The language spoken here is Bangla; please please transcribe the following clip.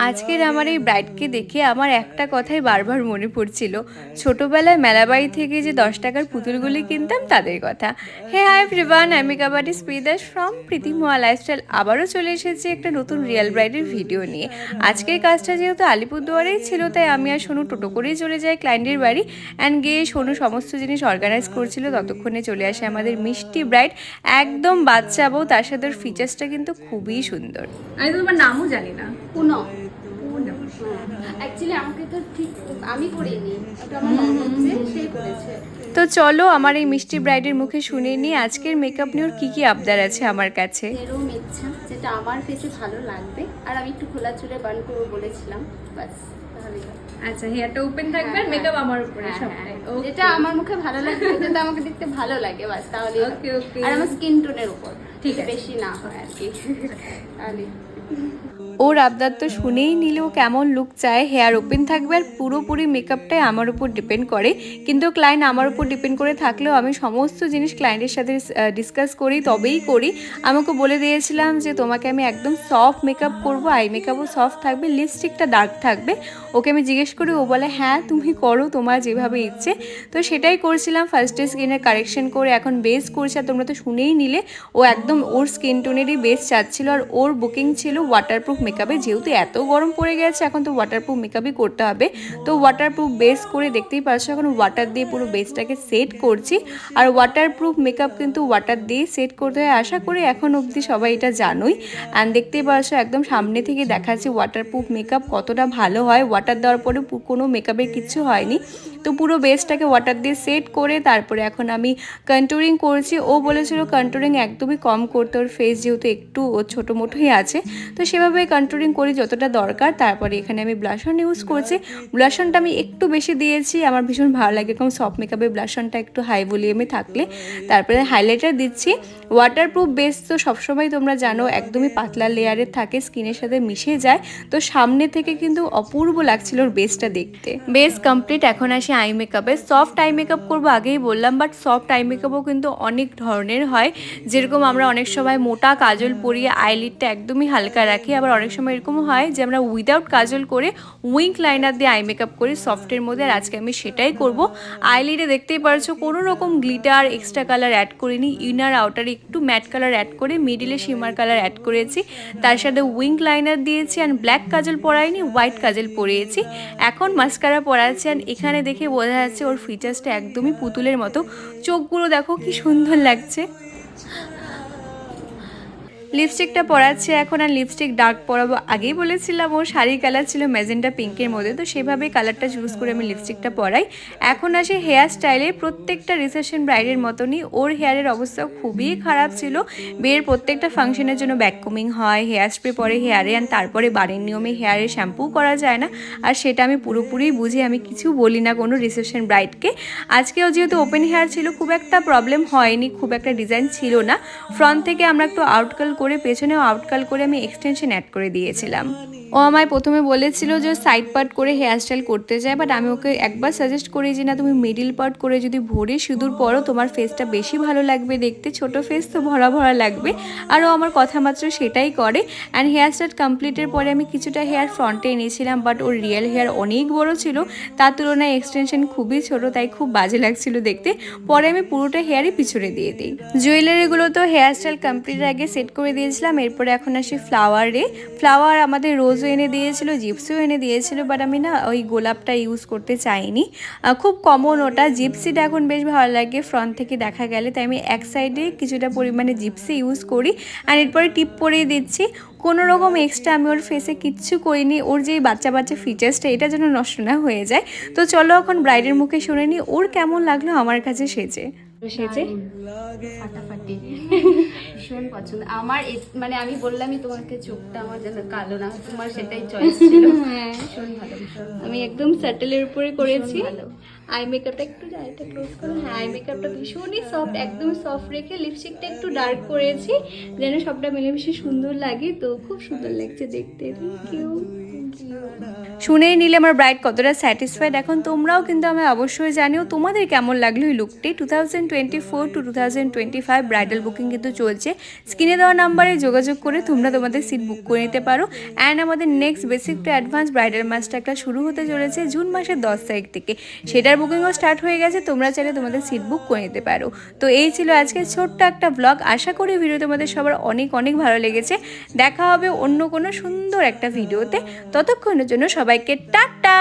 আজকের আমার এই ব্রাইডকে দেখে আমার একটা কথাই বারবার মনে পড়ছিল, ছোটোবেলায় মেলাবাড়ি থেকে যে 10 টাকার পুতুলগুলি কিনতাম তাদের কথা। হে হাই এভরিওয়ান, আমি কাবাডি স্পিদাস ফ্রম প্রীতি মোয়া লাইফস্টাইল আবারও চলে এসেছি একটা নতুন রিয়েল ব্রাইডের ভিডিও নিয়ে। আজকের কাজটা যেহেতু আলিপুরদুয়ারেই ছিল, তাই আমি আর সোনু টোটো করেই চলে যাই ক্লায়েন্টের বাড়ি। অ্যান্ড গিয়ে সোনু সমস্ত জিনিস অর্গানাইজ করছিল, ততক্ষণে চলে আসে আমাদের মিষ্টি ব্রাইড, একদম বাচ্চা বউ, তার সাথে ওর ফিচার্সটা কিন্তু খুবই সুন্দর। আমি তো তোমার নামও জানি না। পুনম। অ্যাকচুয়ালি আমাকে তো ঠিক আমি করিনি, ওটা আমার মনে হচ্ছে সে করেছে। তো চলো আমার এই মিষ্টি ব্রাইডের মুখে শুনে নিই আজকের মেকআপ নিয়ে ওর কী কী আবদার আছে আমার কাছে। এরকম ইচ্ছা যেটা আমার ফেসে ভালো লাগবে, আর আমি একটু খোলা চুলে বার্ন করবো বলেছিলাম, বাস তাহলে। আচ্ছা, হেয়ারটা ওপেন থাকবে আর মেকআপ আমার উপরে সবটাই। যেটা আমার মুখে ভালো লাগবে, যেটা আমাকে দেখতে ভালো লাগে, বাস তাহলে। ওকে ওকে। আর আমার স্কিন টোনের উপর ঠিক আছে, বেশি না হয় আর কি, তাহলে। ওর আবদার তো শুনেই নিলেও কেমন লুক চায়, হেয়ার ওপেন থাকবে আর পুরোপুরি মেকআপটাই আমার উপর ডিপেন্ড করে। কিন্তু ক্লায়েন্ট আমার উপর ডিপেন্ড করে থাকলেও আমি সমস্ত জিনিস ক্লায়েন্টের সাথে ডিসকাস করি, তবেই করি। আমাকে বলে দিয়েছিলাম যে তোমাকে আমি একদম সফট মেকআপ করবো, আই মেকআপও সফট থাকবে, লিপস্টিকটা ডার্ক থাকবে। ওকে আমি জিজ্ঞেস করি, ও বলে হ্যাঁ তুমি করো, তোমার যেভাবে ইচ্ছে। তো সেটাই করছিলাম, ফার্স্টে স্কিনের কারেকশন করে এখন বেস করছি। আর তোমরা তো শুনেই নিলে ও একদম ওর স্কিন টোনেরই বেস চাচ্ছিল, আর ওর বুকিং ছিল ওয়াটারপ্রুফ মেকআপে। যেহেতু এত গরম পড়ে গেছে এখন তো ওয়াটারপ্রুফ মেকআপই করতে হবে, তো ওয়াটারপ্রুফ বেস করে দেখতেই পাচ্ছ এখন ওয়াটার দিয়ে পুরো বেসটাকে সেট করছি। আর ওয়াটারপ্রুফ মেকআপ কিন্তু ওয়াটার দিয়ে সেট করতে হয়, আশা করি এখন অবধি সবাই এটা জানোই। অ্যান্ড দেখতেই পাচ্ছ একদম সামনে থেকে দেখাচ্ছি ওয়াটারপ্রুফ মেকআপ কতটা ভালো হয়। ওয়াটার দেওয়ার পরে কোনো মেকআপের কিছু হয়নি, তো পুরো বেসটাকে ওয়াটার দিয়ে সেট করে তারপরে এখন আমি কন্ট্যুরিং করছি। ও বলেছিল কন্ট্যুরিং একদমই কম করতে, ওর ফেস যেহেতু একটু ও ছোটো মোটোই আছে, তো সেভাবে কন্ট্যুরিং করি যতটা দরকার। তারপরে এখানে আমি ব্লাশন ইউজ করছি, ব্লাশনটা আমি একটু বেশি দিয়েছি, আমার ভীষণ ভালো লাগে এরকম সফট মেকআপে ব্লাশনটা একটু হাই ভলিউমে থাকলে। তারপরে হাইলাইটার দিচ্ছি। ওয়াটারপ্রুফ বেস তো সবসময় তোমরা জানো একদমই পাতলা লেয়ারের থাকে, স্কিনের সাথে মিশে যায়, তো সামনে থেকে কিন্তু অপূর্ব লাগছিল ওর বেসটা দেখতে। বেস কমপ্লিট, এখন আসি আই মেকআপে। সফট আই মেকআপ করবো আগেই বললাম, বাট সফট আই মেকআপও কিন্তু অনেক ধরনের হয়। যেরকম আমরা অনেক সময় মোটা কাজল পরিয়ে আইলিডটা একদমই হালকা রাখি, আবার অনেক সময় এরকমও হয় যে আমরা উইদাউট কাজল করে উইঙ্ক লাইনার দিয়ে আই মেকআপ করি সফটের মধ্যে, আর আজকে আমি সেটাই করব। আইলিডে দেখতেই পারছো কোনো রকম গ্লিটার এক্সট্রা কালার অ্যাড করিনি, ইনার আউটারে একটু ম্যাট কালার অ্যাড করে মিডিলে শিমার কালার অ্যাড করেছি, তার সাথে উইঙ্ক লাইনার দিয়েছি। আর ব্ল্যাক কাজল পরাইনি, হোয়াইট কাজল পরিয়েছি। এখন মাস্কারা পরাচ্ছি, আর এখানে দেখে বোঝা যাচ্ছে ওর ফিচার্সটা একদমই পুতুলের মতো। চোখগুলো দেখো কি সুন্দর লাগছে। লিপস্টিকটা পরাচ্ছে এখন, আর লিপস্টিক ডার্ক পরাবো। আগেই বলেছিলাম ওর শাড়ির কালার ছিল ম্যাজেন্টা পিঙ্কের মধ্যে, তো সেভাবেই কালারটা চুজ করে আমি লিপস্টিকটা পরাই। এখন আসে হেয়ার স্টাইলে। প্রত্যেকটা রিসেপশন ব্রাইডের মতনই ওর হেয়ারের অবস্থা খুবই খারাপ ছিল। বিয়ের প্রত্যেকটা ফাংশনের জন্য ব্যাককমিং হয়, হেয়ার স্প্রে পরে হেয়ারে, আর তারপরে বাড়ির নিয়মে হেয়ারে শ্যাম্পু করা যায় না, আর সেটা আমি পুরোপুরি বুঝি, আমি কিছু বলি না কোনো রিসেপশন ব্রাইডকে। আজকেও যেহেতু ওপেন হেয়ার ছিল খুব একটা প্রবলেম হয়নি, খুব একটা ডিজাইন ছিল না। ফ্রন্ট থেকে আমরা একটু আউটকাল করে, পেছনেও আউটকাল করে আমি এক্সটেনশন অ্যাড করে দিয়েছিলাম। ও আমায় প্রথমে বলেছিল যে সাইড পার্ট করে হেয়ার স্টাইল করতে চায়, বাট আমি ওকে একবার সাজেস্ট করি যে না, তুমি মিডিল পার্ট করে যদি ভরে সিঁদুর পরো তোমার ফেসটা বেশি ভালো লাগবে দেখতে, ছোট ফেস তো ভরা ভরা লাগবে। আর ও আমার কথা মাত্র সেটাই করে। অ্যান্ড হেয়ার স্টাইল কমপ্লিটের পরে আমি কিছুটা হেয়ার ফ্রন্টে এনেছিলাম, বাট ওর রিয়েল হেয়ার অনেক বড় ছিল, তার তুলনায় এক্সটেনশন খুবই ছোট, তাই খুব বাজে লাগছিল দেখতে। পরে আমি পুরোটা হেয়ারই পিছনে দিয়ে দিই। জুয়েলারিগুলো তো হেয়ার স্টাইল কমপ্লিটের আগে সেট করে দিয়েছিলাম। এরপরে এখন আসি ফ্লাওয়ারে। ফ্লাওয়ার আমাদের রোজও এনে দিয়েছিল, জিপসিও এনে দিয়েছিল, বাট আমি না ওই গোলাপটা ইউজ করতে চাইনি, খুব কমন ওটা। জিপসিটা এখন বেশ ভালো লাগে ফ্রন্ট থেকে দেখা গেলে, তাই আমি এক সাইডে কিছুটা পরিমাণে জিপসি ইউজ করি। আর এরপরে টিপ পরিয়ে দিচ্ছি। কোনো রকম এক্সট্রা আমি ওর ফেসে কিচ্ছু করিনি, ওর যে বাচ্চা বাচ্চা ফিচার্সটা এটা যেন নষ্ট না হয়ে যায়। তো চলো এখন ব্রাইডের মুখে শুনে নিই ওর কেমন লাগলো আমার কাছে সেজে। ফাটাফাটি, ভীষণ পছন্দ আমার। মানে আমি বললামই তোমাকে চোখটা আমার যেন কালো না, তোমার সেটাই চয়েস ছিল। হ্যাঁ, ভীষণ ভালো, ভীষণ আমি একদম স্যাটেলের উপরে করেছি। ভালো। আই মেকআপটা একটু এটা ক্লোজ করো। হ্যাঁ, আই মেকআপটা ভীষণই সফট, একদম সফট রেখে লিপস্টিকটা একটু ডার্ক করেছি যেন সবটা মিলেমিশে সুন্দর লাগে। তো খুব সুন্দর লাগছে দেখতে। Thank you. শুনেই নিলে আমার ব্রাইড কতটা স্যাটিসফাইড। এখন তোমরাও কিন্তু আমায় অবশ্যই জানিও তোমাদের কেমন লাগলো এই লুকটি। 2024 টু 2025 ব্রাইডাল বুকিং কিন্তু চলছে। স্ক্রিনে দেওয়া নাম্বারে যোগাযোগ করে তোমরা তোমাদের সিট বুক করে নিতে পারো। অ্যান্ড আমাদের next basic to advance bridal master class শুরু হতে চলেছে জুন মাসের 10 তারিখ থেকে। সেটার বুকিংও স্টার্ট হয়ে গেছে, তোমরা চাইলে তোমাদের সিট বুক করে নিতে পারো। তো এই ছিল আজকে ছোট্ট একটা ব্লগ। আশা করি ভিডিও তোমাদের সবার অনেক অনেক ভালো লেগেছে। দেখা হবে অন্য কোনো সুন্দর একটা ভিডিওতে। ততক্ষণের জন্য সবাইকে টাটা।